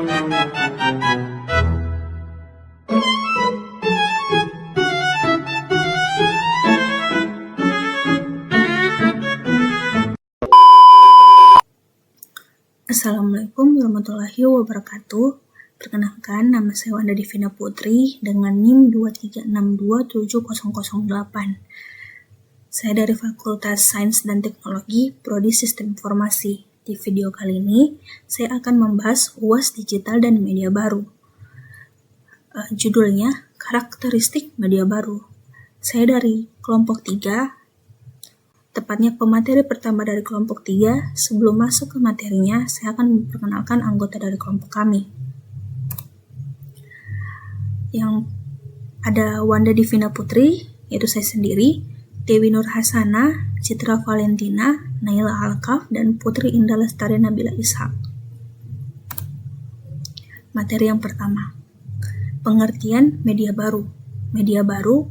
Assalamualaikum warahmatullahi wabarakatuh. Perkenalkan, nama saya Wanda Divina Putri dengan NIM 236270008. Saya dari Fakultas Sains dan Teknologi, Prodi Sistem Informasi. Di video kali ini, saya akan membahas UAS digital dan media baru. Judulnya, Karakteristik Media Baru. Saya dari kelompok 3, tepatnya pemateri pertama dari kelompok 3. Sebelum masuk ke materinya, saya akan memperkenalkan anggota dari kelompok kami. Yang ada Wanda Divina Putri, yaitu saya sendiri, Dewi Nur Hasana, Citra Valentina, Naila Alkaf, dan Putri Indah Lestari Nabila Ishak. Materi yang pertama, pengertian media baru. Media baru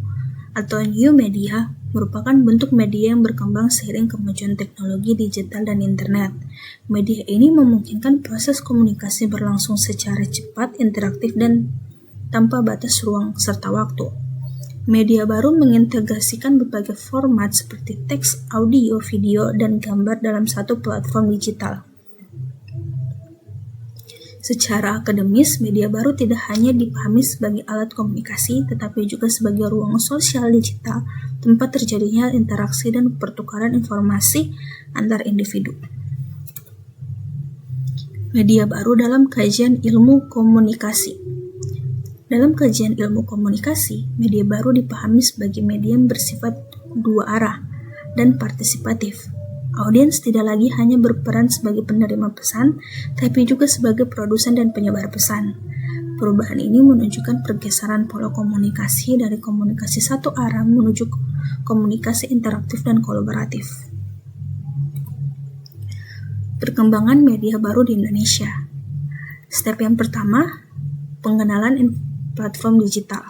atau new media merupakan bentuk media yang berkembang seiring kemajuan teknologi digital dan internet. Media ini memungkinkan proses komunikasi berlangsung secara cepat, interaktif, dan tanpa batas ruang serta waktu. Media baru mengintegrasikan berbagai format seperti teks, audio, video, dan gambar dalam satu platform digital. Secara akademis, media baru tidak hanya dipahami sebagai alat komunikasi, tetapi juga sebagai ruang sosial digital, tempat terjadinya interaksi dan pertukaran informasi antar individu. Media baru dalam kajian ilmu komunikasi. Dalam kajian ilmu komunikasi, media baru dipahami sebagai media yang bersifat dua arah dan partisipatif. Audiens tidak lagi hanya berperan sebagai penerima pesan, tapi juga sebagai produsen dan penyebar pesan. Perubahan ini menunjukkan pergeseran pola komunikasi dari komunikasi satu arah menuju komunikasi interaktif dan kolaboratif. Perkembangan media baru di Indonesia. Step yang pertama, pengenalan platform digital.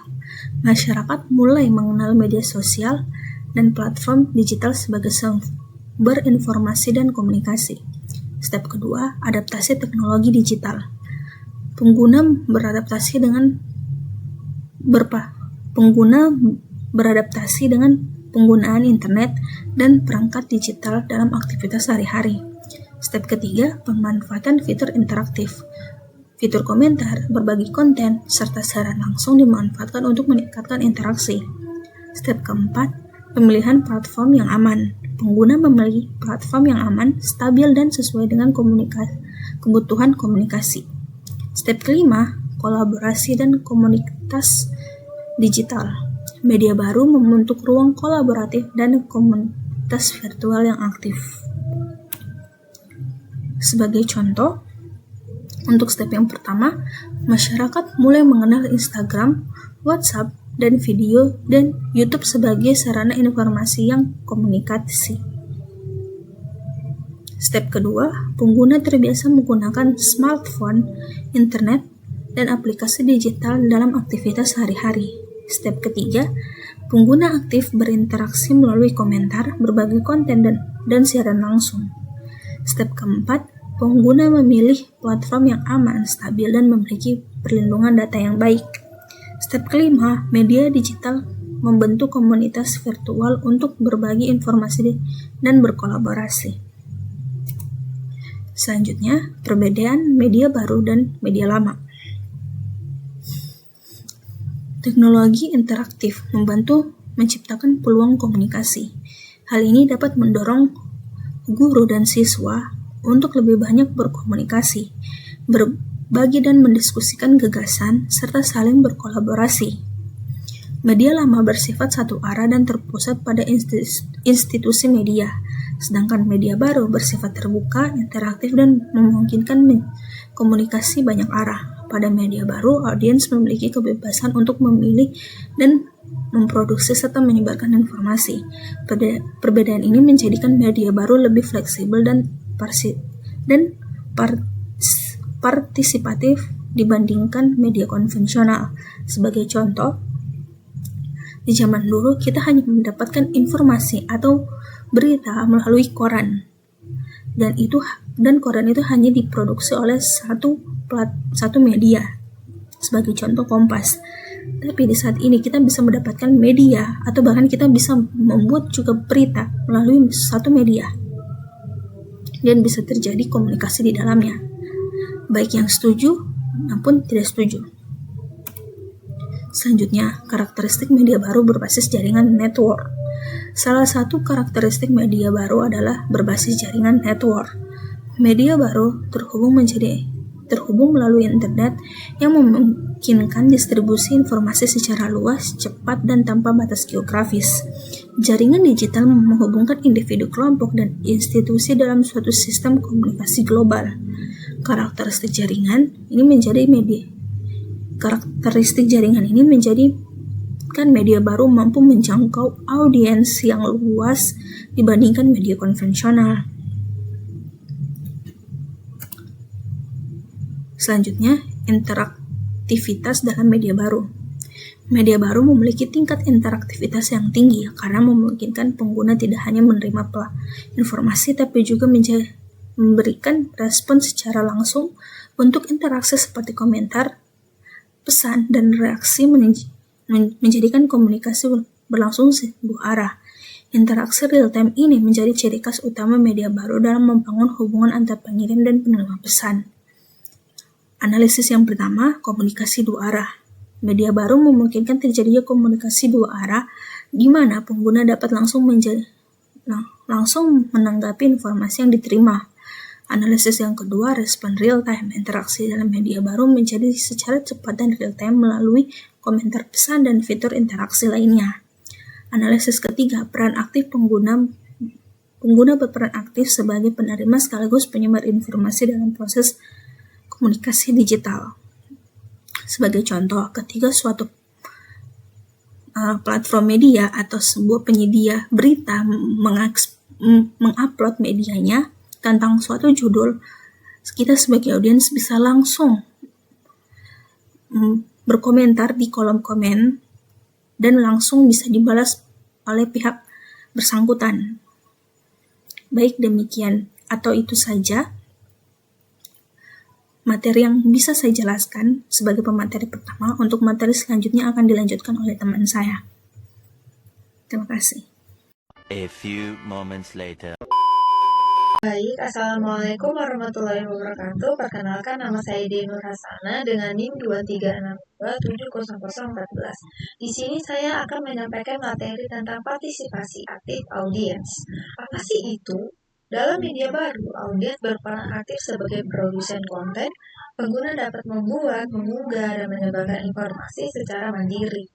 Masyarakat mulai mengenal media sosial dan platform digital sebagai sumber informasi dan komunikasi. Step kedua, adaptasi teknologi digital. Pengguna beradaptasi dengan penggunaan internet dan perangkat digital dalam aktivitas sehari-hari. Step ketiga, pemanfaatan fitur interaktif. Fitur komentar, berbagi konten, serta siaran langsung dimanfaatkan untuk meningkatkan interaksi. Step keempat, pemilihan platform yang aman. Pengguna memilih platform yang aman, stabil, dan sesuai dengan kebutuhan komunikasi. Step kelima, kolaborasi dan komunitas digital. Media baru membentuk ruang kolaboratif dan komunitas virtual yang aktif. Sebagai contoh, untuk step yang pertama, masyarakat mulai mengenal Instagram, WhatsApp, dan video dan YouTube sebagai sarana informasi yang komunikasi. Step kedua, pengguna terbiasa menggunakan smartphone, internet, dan aplikasi digital dalam aktivitas sehari-hari. Step ketiga, pengguna aktif berinteraksi melalui komentar, berbagi konten, dan siaran langsung. Step keempat, pengguna memilih platform yang aman, stabil, dan memiliki perlindungan data yang baik. Step kelima, media digital membentuk komunitas virtual untuk berbagi informasi dan berkolaborasi. Selanjutnya, perbedaan media baru dan media lama. Teknologi interaktif membantu menciptakan peluang komunikasi. Hal ini dapat mendorong guru dan siswa untuk lebih banyak berkomunikasi, berbagi dan mendiskusikan gagasan, serta saling berkolaborasi. Media lama bersifat satu arah dan terpusat pada institusi media, sedangkan media baru bersifat terbuka, interaktif, dan memungkinkan komunikasi banyak arah. Pada media baru, audiens memiliki kebebasan untuk memilih dan memproduksi serta menyebarkan informasi. Perbedaan ini menjadikan media baru lebih fleksibel dan partisipatif dibandingkan media konvensional. Sebagai contoh, di zaman dulu kita hanya mendapatkan informasi atau berita melalui koran, dan koran itu hanya diproduksi oleh satu satu media, sebagai contoh Kompas. Tapi di saat ini kita bisa mendapatkan media atau bahkan kita bisa membuat juga berita melalui satu media. Dan bisa terjadi komunikasi di dalamnya, baik yang setuju maupun tidak setuju. Selanjutnya, karakteristik media baru berbasis jaringan network. Salah satu karakteristik media baru adalah berbasis jaringan network. Media baru terhubung melalui internet yang memungkinkan distribusi informasi secara luas, cepat, dan tanpa batas geografis. Jaringan digital menghubungkan individu, kelompok, dan institusi dalam suatu sistem komunikasi global. Karakteristik jaringan ini menjadikan media baru mampu menjangkau audiens yang luas dibandingkan media konvensional. Selanjutnya, interaktivitas dalam media baru. Media baru memiliki tingkat interaktivitas yang tinggi karena memungkinkan pengguna tidak hanya menerima informasi tapi juga memberikan respon secara langsung. Bentuk interaksi seperti komentar, pesan, dan reaksi menjadikan komunikasi berlangsung sebuah arah. Interaksi real-time ini menjadi ciri khas utama media baru dalam membangun hubungan antar pengirim dan penerima pesan. Analisis yang pertama, komunikasi dua arah. Media baru memungkinkan terjadinya komunikasi dua arah di mana pengguna dapat langsung menanggapi informasi yang diterima. Analisis yang kedua, respon real-time. Interaksi dalam media baru menjadi secara cepat dan real-time melalui komentar, pesan, dan fitur interaksi lainnya. Analisis ketiga, peran aktif pengguna. Pengguna berperan aktif sebagai penerima sekaligus penyebar informasi dalam proses komunikasi digital. Sebagai contoh, ketika suatu platform media atau sebuah penyedia berita mengupload medianya tentang suatu judul, kita sebagai audiens bisa langsung berkomentar di kolom komen dan langsung bisa dibalas oleh pihak bersangkutan. Baik demikian atau itu saja materi yang bisa saya jelaskan sebagai pemateri pertama. Untuk materi selanjutnya akan dilanjutkan oleh teman saya. Terima kasih. A few moments later. Baik, Assalamualaikum warahmatullahi wabarakatuh. Perkenalkan, nama saya Denur Hasana dengan NIM 236270014. Di sini saya akan menyampaikan materi tentang partisipasi aktif audiens. Apa sih itu? Dalam media baru, audiens berperan aktif sebagai produsen konten. Pengguna dapat membuat, mengunggah, dan menyebarkan informasi secara mandiri.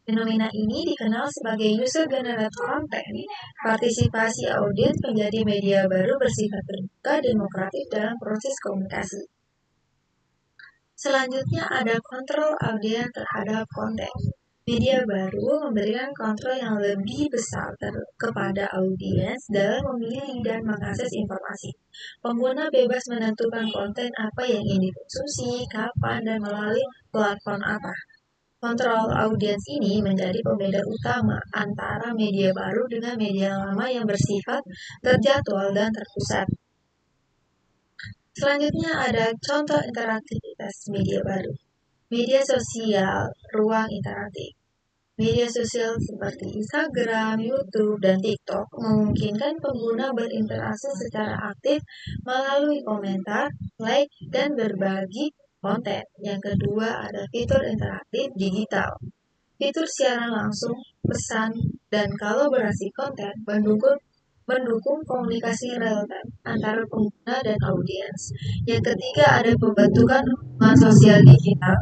Fenomena ini dikenal sebagai user-generated content. Partisipasi audiens menjadi media baru bersifat terbuka, demokratis dalam proses komunikasi. Selanjutnya ada kontrol audiens terhadap konten. Media baru memberikan kontrol yang lebih besar kepada audiens dalam memilih dan mengakses informasi. Pengguna bebas menentukan konten apa yang ingin dikonsumsi, kapan, dan melalui platform apa. Kontrol audiens ini menjadi pembeda utama antara media baru dengan media lama yang bersifat terjadwal dan terpusat. Selanjutnya ada contoh interaktivitas media baru. Media sosial, ruang interaktif. Media sosial seperti Instagram, YouTube, dan TikTok memungkinkan pengguna berinteraksi secara aktif melalui komentar, like, dan berbagi konten. Yang kedua ada fitur interaktif digital. Fitur siaran langsung, pesan, dan kolaborasi konten mendukung komunikasi real-time antara pengguna dan audiens. Yang ketiga ada pembentukan hubungan sosial digital.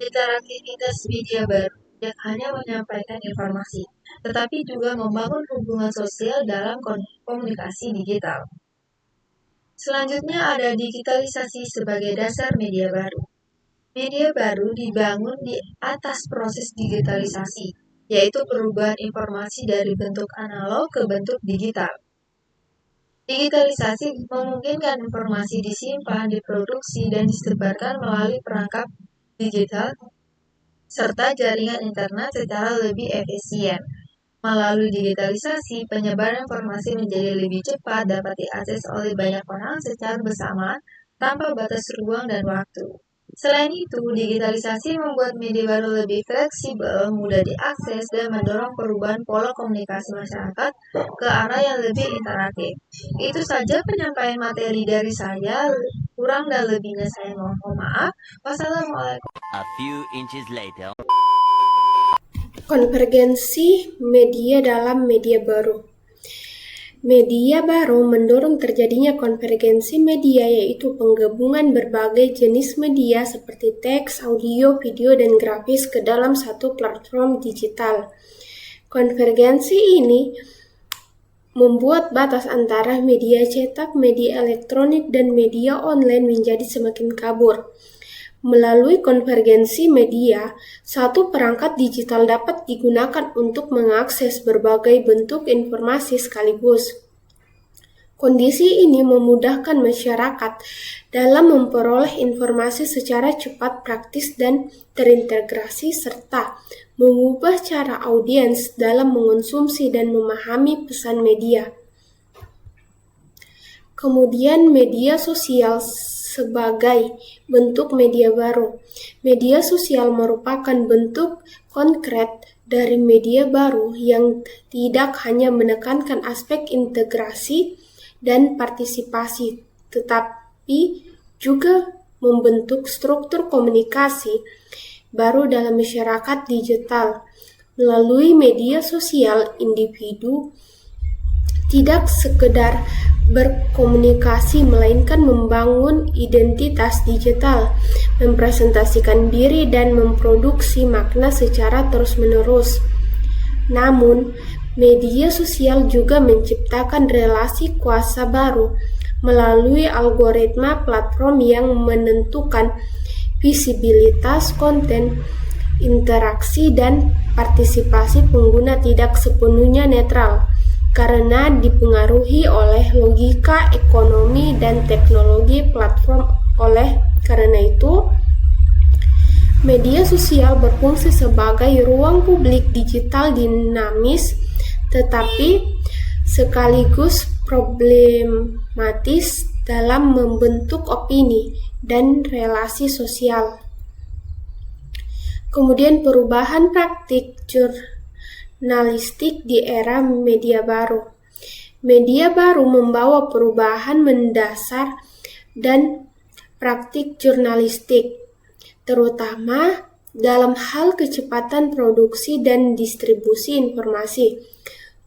Interaktivitas media baru yang hanya menyampaikan informasi, tetapi juga membangun hubungan sosial dalam komunikasi digital. Selanjutnya ada digitalisasi sebagai dasar media baru. Media baru dibangun di atas proses digitalisasi, yaitu perubahan informasi dari bentuk analog ke bentuk digital. Digitalisasi memungkinkan informasi disimpan, diproduksi, dan disebarkan melalui perangkat digital serta jaringan internet secara lebih efisien. Melalui digitalisasi, penyebaran informasi menjadi lebih cepat, dapat diakses oleh banyak orang secara bersamaan tanpa batas ruang dan waktu. Selain itu, digitalisasi membuat media baru lebih fleksibel, mudah diakses, dan mendorong perubahan pola komunikasi masyarakat ke arah yang lebih interaktif. Itu saja penyampaian materi dari saya. Kurang dan lebihnya saya mohon maaf. Wassalamualaikum. A few inches later. Konvergensi media dalam media baru. Media baru mendorong terjadinya konvergensi media, yaitu penggabungan berbagai jenis media seperti teks, audio, video, dan grafis ke dalam satu platform digital. Konvergensi ini membuat batas antara media cetak, media elektronik, dan media online menjadi semakin kabur. Melalui konvergensi media, satu perangkat digital dapat digunakan untuk mengakses berbagai bentuk informasi sekaligus. Kondisi ini memudahkan masyarakat dalam memperoleh informasi secara cepat, praktis, dan terintegrasi, serta mengubah cara audiens dalam mengonsumsi dan memahami pesan media. Kemudian media sosial sebagai bentuk media baru. Media sosial merupakan bentuk konkret dari media baru yang tidak hanya menekankan aspek integrasi dan partisipasi, tetapi juga membentuk struktur komunikasi baru dalam masyarakat digital. Melalui media sosial, individu tidak sekedar berkomunikasi, melainkan membangun identitas digital, mempresentasikan diri, dan memproduksi makna secara terus-menerus. Namun, media sosial juga menciptakan relasi kuasa baru melalui algoritma platform yang menentukan visibilitas konten, interaksi, dan partisipasi pengguna tidak sepenuhnya netral, karena dipengaruhi oleh logika, ekonomi, dan teknologi platform. Oleh karena itu, media sosial berfungsi sebagai ruang publik digital dinamis, tetapi sekaligus problematis dalam membentuk opini dan relasi sosial. Kemudian perubahan praktik jurnalistik di era media baru. Media baru membawa perubahan mendasar dan praktik jurnalistik, terutama dalam hal kecepatan produksi dan distribusi informasi.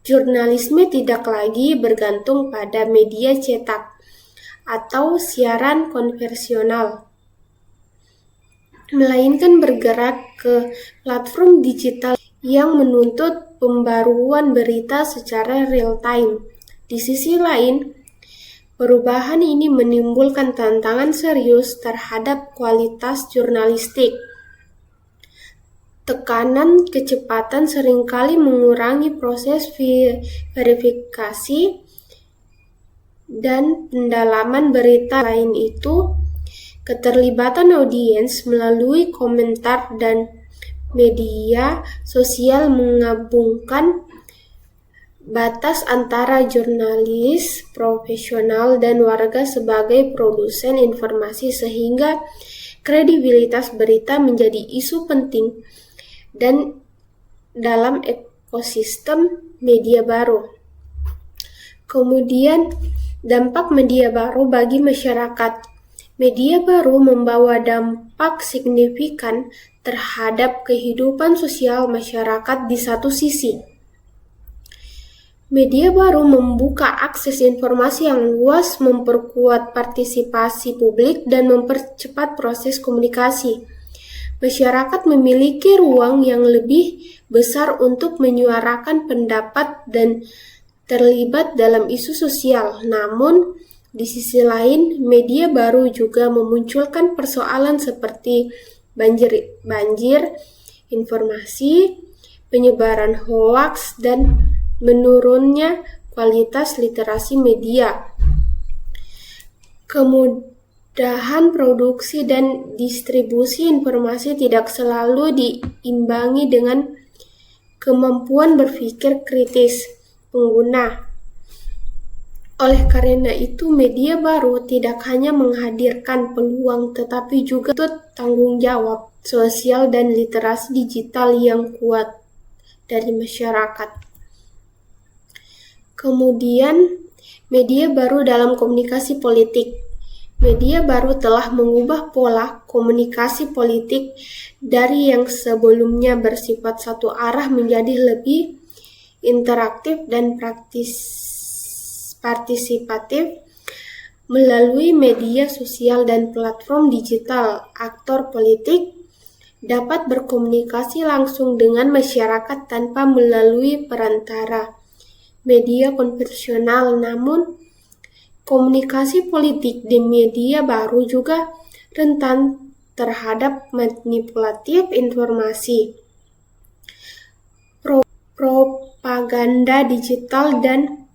Jurnalisme tidak lagi bergantung pada media cetak atau siaran konvensional, melainkan bergerak ke platform digital yang menuntut pembaruan berita secara real-time. Di sisi lain, perubahan ini menimbulkan tantangan serius terhadap kualitas jurnalistik. Tekanan kecepatan seringkali mengurangi proses verifikasi dan pendalaman berita. Lain itu, keterlibatan audiens melalui komentar dan media sosial menggabungkan batas antara jurnalis profesional dan warga sebagai produsen informasi, sehingga kredibilitas berita menjadi isu penting dan dalam ekosistem media baru. Kemudian, dampak media baru bagi masyarakat. Media baru membawa dampak signifikan terhadap kehidupan sosial masyarakat. Di satu sisi, media baru membuka akses informasi yang luas, memperkuat partisipasi publik, dan mempercepat proses komunikasi. Masyarakat memiliki ruang yang lebih besar untuk menyuarakan pendapat dan terlibat dalam isu sosial. Namun, di sisi lain, media baru juga memunculkan persoalan seperti banjir informasi, penyebaran hoaks, dan menurunnya kualitas literasi media. Kemudahan produksi dan distribusi informasi tidak selalu diimbangi dengan kemampuan berpikir kritis pengguna. Oleh karena itu, media baru tidak hanya menghadirkan peluang tetapi juga tanggung jawab sosial dan literasi digital yang kuat dari masyarakat. Kemudian, media baru dalam komunikasi politik. Media baru telah mengubah pola komunikasi politik dari yang sebelumnya bersifat satu arah menjadi lebih interaktif dan partisipatif. Melalui media sosial dan platform digital, aktor politik dapat berkomunikasi langsung dengan masyarakat tanpa melalui perantara media konvensional. Namun, komunikasi politik di media baru juga rentan terhadap manipulatif informasi, propaganda digital, dan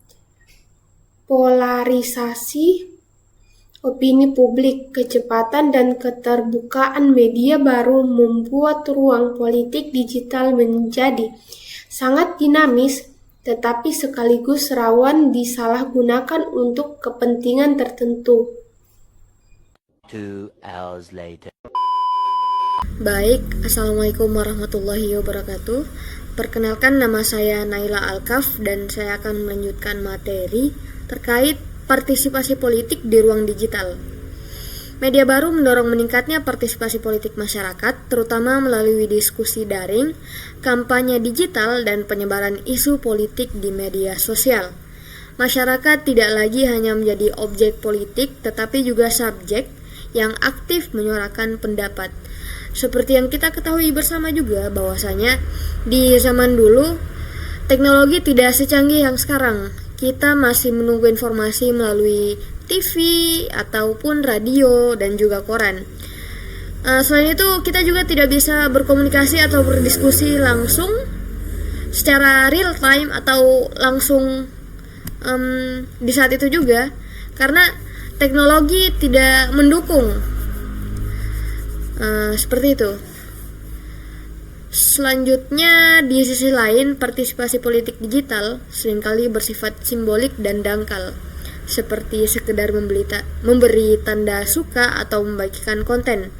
polarisasi opini publik. Kecepatan dan keterbukaan media baru membuat ruang politik digital menjadi sangat dinamis, tetapi sekaligus rawan disalahgunakan untuk kepentingan tertentu. 2 hours later. Baik, Assalamualaikum warahmatullahi wabarakatuh. Perkenalkan, nama saya Naila Alkaf dan saya akan melanjutkan materi terkait partisipasi politik di ruang digital. Media baru mendorong meningkatnya partisipasi politik masyarakat, terutama melalui diskusi daring, kampanye digital, dan penyebaran isu politik di media sosial. Masyarakat tidak lagi hanya menjadi objek politik, tetapi juga subjek yang aktif menyuarakan pendapat. Seperti yang kita ketahui bersama juga bahwasanya di zaman dulu teknologi tidak secanggih yang sekarang. Kita masih menunggu informasi melalui TV ataupun radio dan juga koran. Selain itu, kita juga tidak bisa berkomunikasi atau berdiskusi langsung secara real time atau langsung di saat itu juga, karena teknologi tidak mendukung seperti itu. Selanjutnya, di sisi lain, partisipasi politik digital seringkali bersifat simbolik dan dangkal, seperti sekedar memberi tanda suka atau membagikan konten.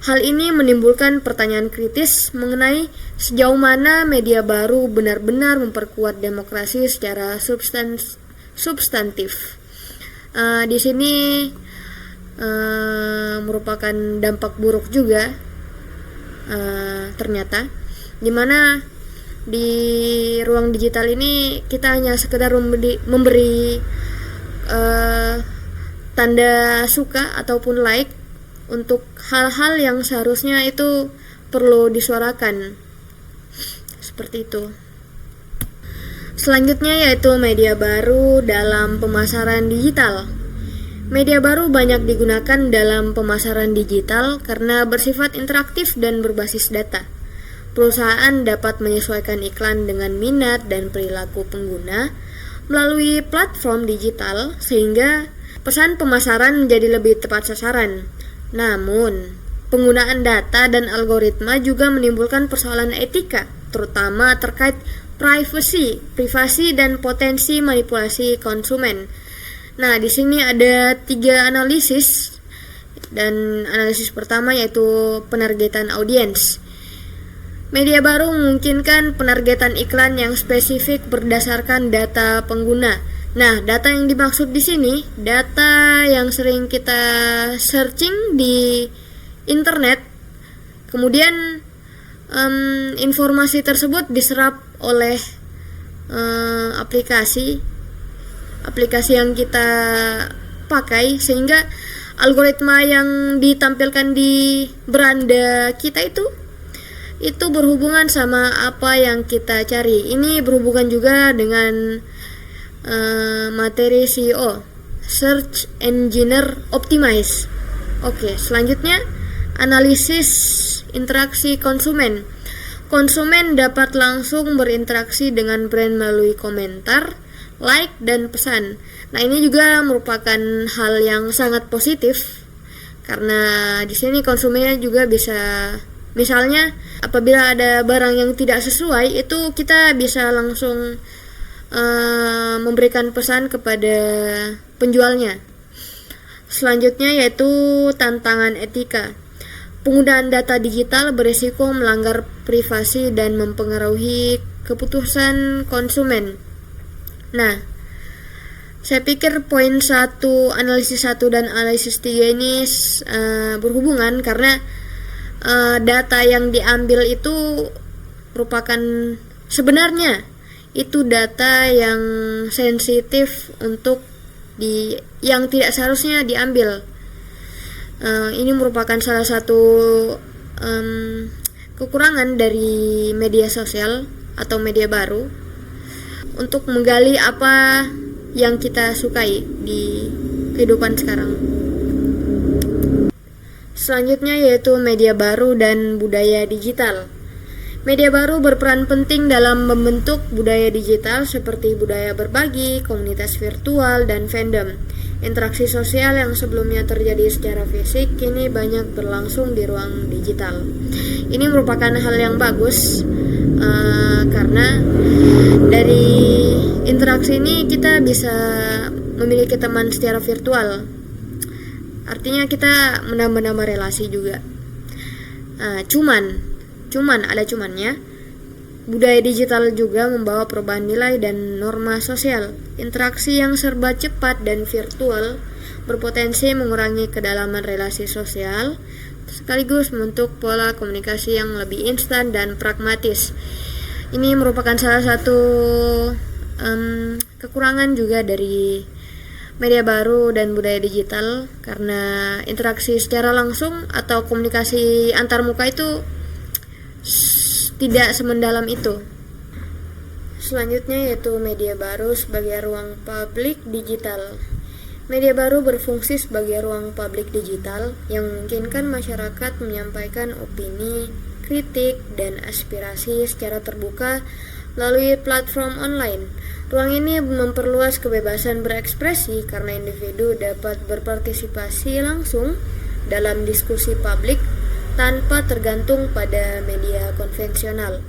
Hal ini menimbulkan pertanyaan kritis mengenai sejauh mana media baru benar-benar memperkuat demokrasi secara substantif. Di sini merupakan dampak buruk juga. Ternyata dimana di ruang digital ini kita hanya sekedar memberi tanda suka ataupun like untuk hal-hal yang seharusnya itu perlu disuarakan, seperti itu. Selanjutnya yaitu media baru dalam pemasaran digital. Media baru banyak digunakan dalam pemasaran digital karena bersifat interaktif dan berbasis data. Perusahaan dapat menyesuaikan iklan dengan minat dan perilaku pengguna melalui platform digital sehingga pesan pemasaran menjadi lebih tepat sasaran. Namun, penggunaan data dan algoritma juga menimbulkan persoalan etika, terutama terkait privasi dan potensi manipulasi konsumen. Nah, di sini ada 3 analisis, dan analisis pertama yaitu penargetan audiens. Media baru memungkinkan penargetan iklan yang spesifik berdasarkan data pengguna. Nah, data yang dimaksud di sini data yang sering kita searching di internet. Kemudian informasi tersebut diserap oleh aplikasi yang kita pakai, sehingga algoritma yang ditampilkan di beranda kita itu berhubungan sama apa yang kita cari. Ini berhubungan juga dengan materi SEO, Search Engine Optimize. Oke, selanjutnya analisis interaksi konsumen. Konsumen dapat langsung berinteraksi dengan brand melalui komentar, like, dan pesan. Nah, ini juga merupakan hal yang sangat positif karena di sini konsumennya juga bisa, misalnya apabila ada barang yang tidak sesuai, itu kita bisa langsung memberikan pesan kepada penjualnya. Selanjutnya yaitu tantangan etika. Penggunaan data digital berisiko melanggar privasi dan mempengaruhi keputusan konsumen. Nah, saya pikir poin 1, analisis 1 dan analisis 3 ini berhubungan karena data yang diambil itu merupakan sebenarnya itu data yang sensitif untuk yang tidak seharusnya diambil. Ini merupakan salah satu kekurangan dari media sosial atau media baru untuk menggali apa yang kita sukai di kehidupan sekarang. Selanjutnya yaitu media baru dan budaya digital. Media baru berperan penting dalam membentuk budaya digital seperti budaya berbagi, komunitas virtual, dan fandom. Interaksi sosial yang sebelumnya terjadi secara fisik kini banyak berlangsung di ruang digital. Ini merupakan hal yang bagus karena dari interaksi ini kita bisa memiliki teman secara virtual. Artinya kita menambah-nambah relasi juga. Cuman ada cumannya. Budaya digital juga membawa perubahan nilai dan norma sosial. Interaksi yang serba cepat dan virtual berpotensi mengurangi kedalaman relasi sosial, sekaligus membentuk pola komunikasi yang lebih instan dan pragmatis. Ini merupakan salah satu kekurangan juga dari media baru dan budaya digital, karena interaksi secara langsung atau komunikasi antar muka itu tidak semendalam itu. Selanjutnya yaitu media baru sebagai ruang publik digital. Media baru berfungsi sebagai ruang publik digital yang memungkinkan masyarakat menyampaikan opini, kritik, dan aspirasi secara terbuka melalui platform online. Ruang ini memperluas kebebasan berekspresi karena individu dapat berpartisipasi langsung dalam diskusi publik tanpa tergantung pada media konvensional.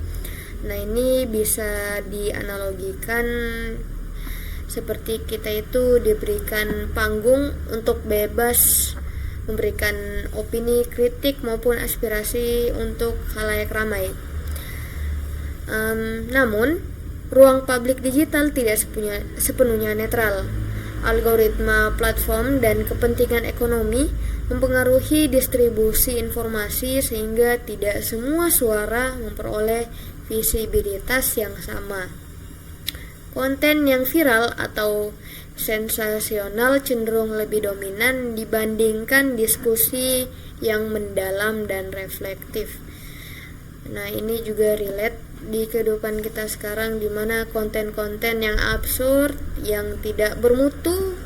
Nah, ini bisa dianalogikan seperti kita itu diberikan panggung untuk bebas memberikan opini, kritik maupun aspirasi untuk khalayak ramai. Namun, ruang publik digital tidak sepenuhnya netral. Algoritma platform dan kepentingan ekonomi mempengaruhi distribusi informasi sehingga tidak semua suara memperoleh visibilitas yang sama. Konten yang viral atau sensasional cenderung lebih dominan dibandingkan diskusi yang mendalam dan reflektif. Nah, ini juga relate di kehidupan kita sekarang, di mana konten-konten yang absurd, yang tidak bermutu,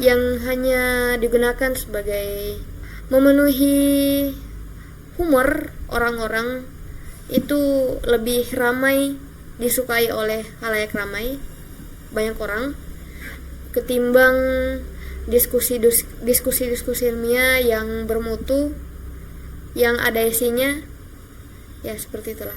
yang hanya digunakan sebagai memenuhi humor orang-orang itu lebih ramai disukai oleh khalayak ramai, banyak orang, ketimbang diskusi ilmiah yang bermutu, yang ada isinya. Ya, seperti itulah.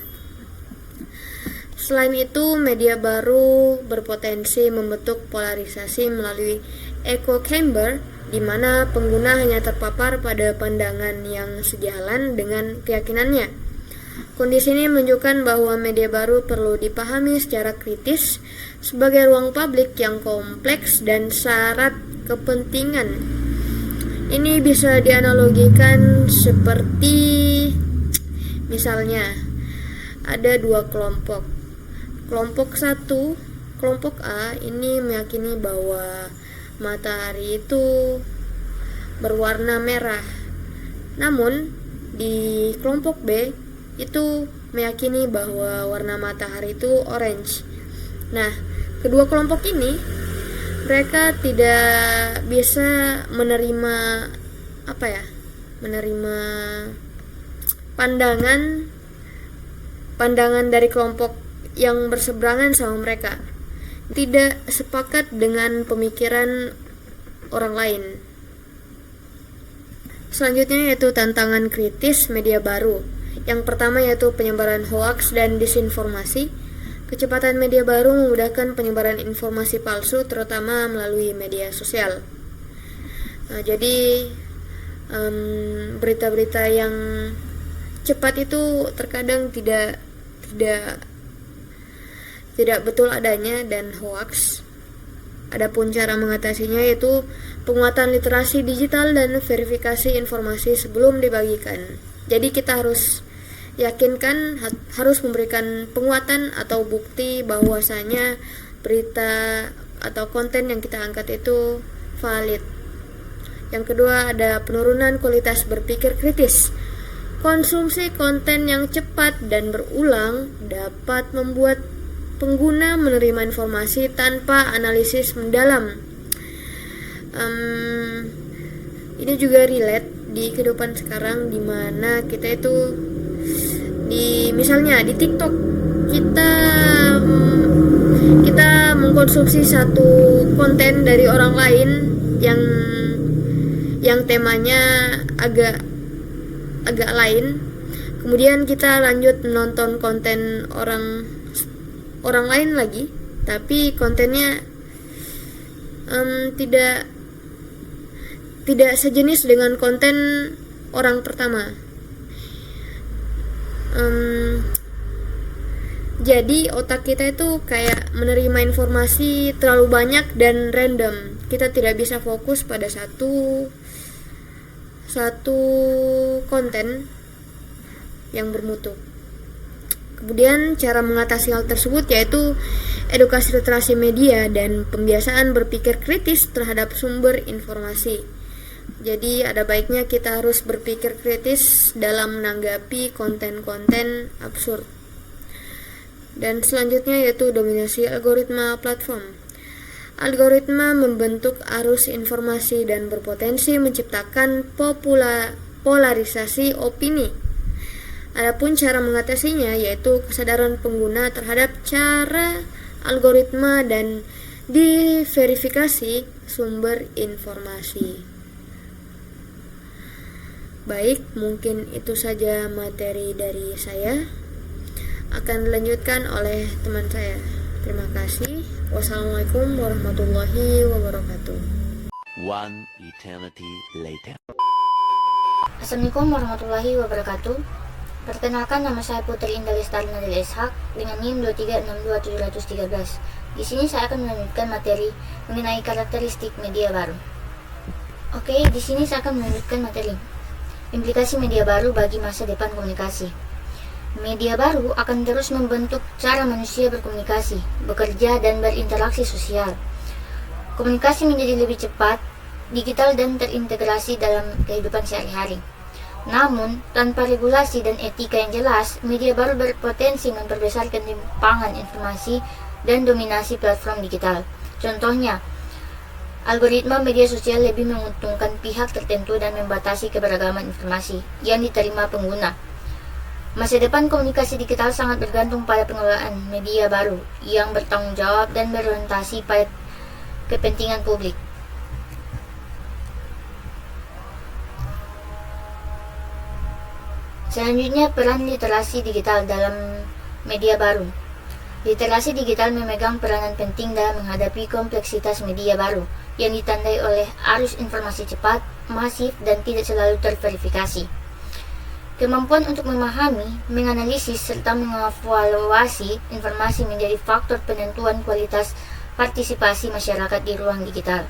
Selain itu, media baru berpotensi membentuk polarisasi melalui echo chamber, di mana pengguna hanya terpapar pada pandangan yang sejalan dengan keyakinannya. Kondisi ini menunjukkan bahwa media baru perlu dipahami secara kritis sebagai ruang publik yang kompleks dan syarat kepentingan. Ini bisa dianalogikan seperti misalnya ada dua kelompok. Kelompok satu, kelompok A ini meyakini bahwa matahari itu berwarna merah. Namun di kelompok B itu meyakini bahwa warna matahari itu orange. Nah, kedua kelompok ini mereka tidak bisa menerima pandangan dari kelompok yang berseberangan sama mereka, tidak sepakat dengan pemikiran orang lain. Selanjutnya yaitu tantangan kritis media baru. Yang pertama yaitu penyebaran hoaks dan disinformasi. Kecepatan media baru memudahkan penyebaran informasi palsu, terutama melalui media sosial. Jadi berita-berita yang cepat itu terkadang tidak betul adanya dan hoax. Adapun cara mengatasinya yaitu penguatan literasi digital dan verifikasi informasi sebelum dibagikan. Jadi kita harus harus memberikan penguatan atau bukti bahwasanya berita atau konten yang kita angkat itu valid. Yang kedua, ada penurunan kualitas berpikir kritis. Konsumsi konten yang cepat dan berulang dapat membuat pengguna menerima informasi tanpa analisis mendalam. Ini juga relate di kehidupan sekarang, di mana kita itu misalnya di TikTok kita mengkonsumsi satu konten dari orang lain yang temanya agak lain, kemudian kita lanjut menonton konten orang lain lagi, tapi kontennya tidak sejenis dengan konten orang pertama. Jadi otak kita itu kayak menerima informasi terlalu banyak dan random. Kita tidak bisa fokus pada satu konten yang bermutu. Kemudian cara mengatasi hal tersebut yaitu edukasi literasi media dan pembiasaan berpikir kritis terhadap sumber informasi. Jadi ada baiknya kita harus berpikir kritis dalam menanggapi konten-konten absurd. Dan selanjutnya yaitu dominasi algoritma platform. Algoritma membentuk arus informasi dan berpotensi menciptakan polarisasi opini. Adapun cara mengatasinya yaitu kesadaran pengguna terhadap cara algoritma dan diverifikasi sumber informasi. Baik, mungkin itu saja materi dari saya. Akan dilanjutkan oleh teman saya. Terima kasih. Wassalamualaikum warahmatullahi wabarakatuh. One eternity later. Assalamualaikum warahmatullahi wabarakatuh. Perkenalkan, nama saya Putri Indah Lestari Nadil Ishak dengan NIM 2362713. Di sini saya akan melanjutkan materi mengenai karakteristik media baru. Oke, di sini saya akan melanjutkan materi implikasi media baru bagi masa depan komunikasi. Media baru akan terus membentuk cara manusia berkomunikasi, bekerja, dan berinteraksi sosial. Komunikasi menjadi lebih cepat, digital, dan terintegrasi dalam kehidupan sehari-hari. Namun, tanpa regulasi dan etika yang jelas, media baru berpotensi memperbesar ketimpangan informasi dan dominasi platform digital. Contohnya, algoritma media sosial lebih menguntungkan pihak tertentu dan membatasi keberagaman informasi yang diterima pengguna. Masa depan komunikasi digital sangat bergantung pada pengelolaan media baru yang bertanggung jawab dan berorientasi pada kepentingan publik. Selanjutnya, peran literasi digital dalam media baru. Literasi digital memegang peranan penting dalam menghadapi kompleksitas media baru yang ditandai oleh arus informasi cepat, masif, dan tidak selalu terverifikasi. Kemampuan untuk memahami, menganalisis, serta mengevaluasi informasi menjadi faktor penentuan kualitas partisipasi masyarakat di ruang digital.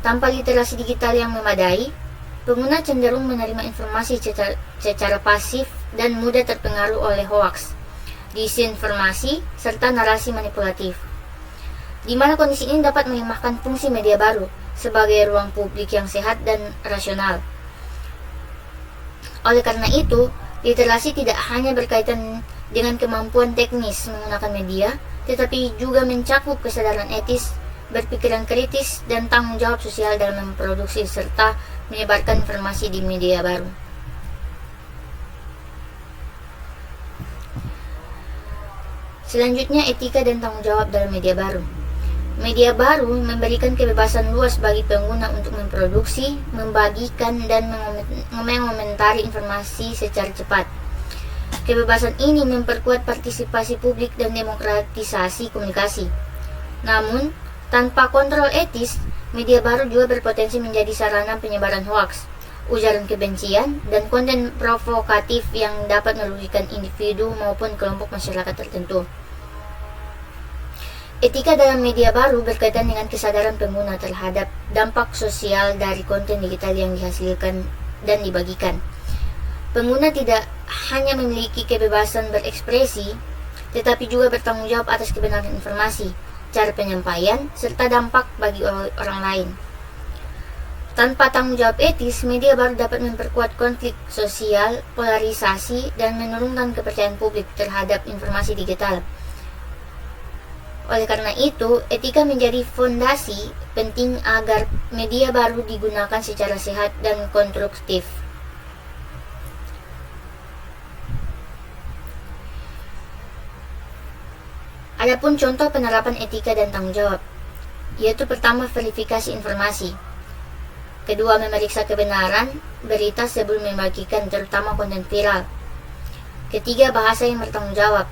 Tanpa literasi digital yang memadai, pengguna cenderung menerima informasi secara pasif dan mudah terpengaruh oleh hoaks, disinformasi, serta narasi manipulatif. Di mana kondisi ini dapat melemahkan fungsi media baru sebagai ruang publik yang sehat dan rasional. Oleh karena itu, literasi tidak hanya berkaitan dengan kemampuan teknis menggunakan media, tetapi juga mencakup kesadaran etis, berpikiran kritis, dan tanggung jawab sosial dalam memproduksi serta menyebarkan informasi di media baru. Selanjutnya, etika dan tanggung jawab dalam media baru. Media baru memberikan kebebasan luas bagi pengguna untuk memproduksi, membagikan, dan mengomentari informasi secara cepat. Kebebasan ini memperkuat partisipasi publik dan demokratisasi komunikasi. Namun, tanpa kontrol etis, media baru juga berpotensi menjadi sarana penyebaran hoaks, ujaran kebencian, dan konten provokatif yang dapat merugikan individu maupun kelompok masyarakat tertentu. Etika dalam media baru berkaitan dengan kesadaran pengguna terhadap dampak sosial dari konten digital yang dihasilkan dan dibagikan. Pengguna tidak hanya memiliki kebebasan berekspresi, tetapi juga bertanggung jawab atas kebenaran informasi, cara penyampaian, serta dampak bagi orang lain. Tanpa tanggung jawab etis, media baru dapat memperkuat konflik sosial, polarisasi, dan menurunkan kepercayaan publik terhadap informasi digital. Oleh karena itu, etika menjadi fondasi penting agar media baru digunakan secara sehat dan konstruktif. Adapun contoh penerapan etika dan tanggung jawab, yaitu pertama, verifikasi informasi. Kedua, memeriksa kebenaran berita sebelum membagikan, terutama konten viral. Ketiga, bahasa yang bertanggung jawab.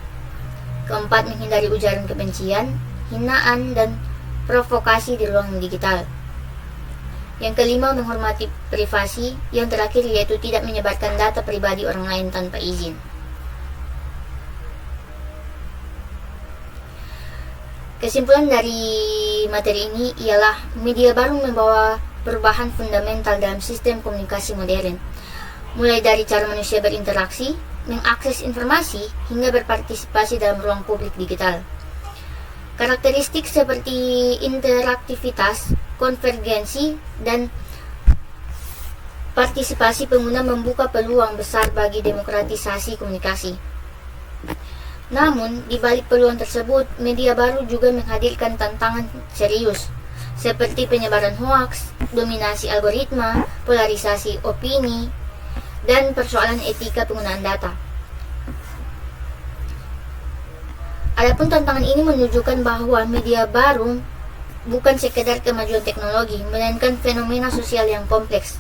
Keempat, menghindari ujaran kebencian, hinaan, dan provokasi di ruang digital. Yang kelima, menghormati privasi. Yang terakhir yaitu tidak menyebarkan data pribadi orang lain tanpa izin. Kesimpulan dari materi ini ialah media baru membawa perubahan fundamental dalam sistem komunikasi modern, mulai dari cara manusia berinteraksi, mengakses informasi, hingga berpartisipasi dalam ruang publik digital. Karakteristik seperti interaktivitas, konvergensi, dan partisipasi pengguna membuka peluang besar bagi demokratisasi komunikasi. Namun, di balik peluang tersebut, media baru juga menghadirkan tantangan serius, seperti penyebaran hoaks, dominasi algoritma, polarisasi opini, dan persoalan etika penggunaan data. Adapun tantangan ini menunjukkan bahwa media baru bukan sekedar kemajuan teknologi, melainkan fenomena sosial yang kompleks.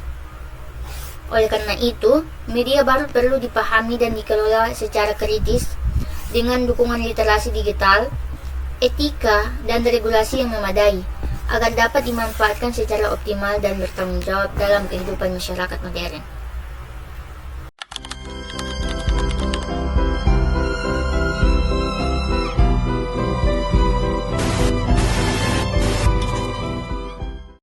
Oleh karena itu, media baru perlu dipahami dan dikelola secara kritis, dengan dukungan literasi digital, etika, dan regulasi yang memadai, agar dapat dimanfaatkan secara optimal dan bertanggung jawab dalam kehidupan masyarakat modern.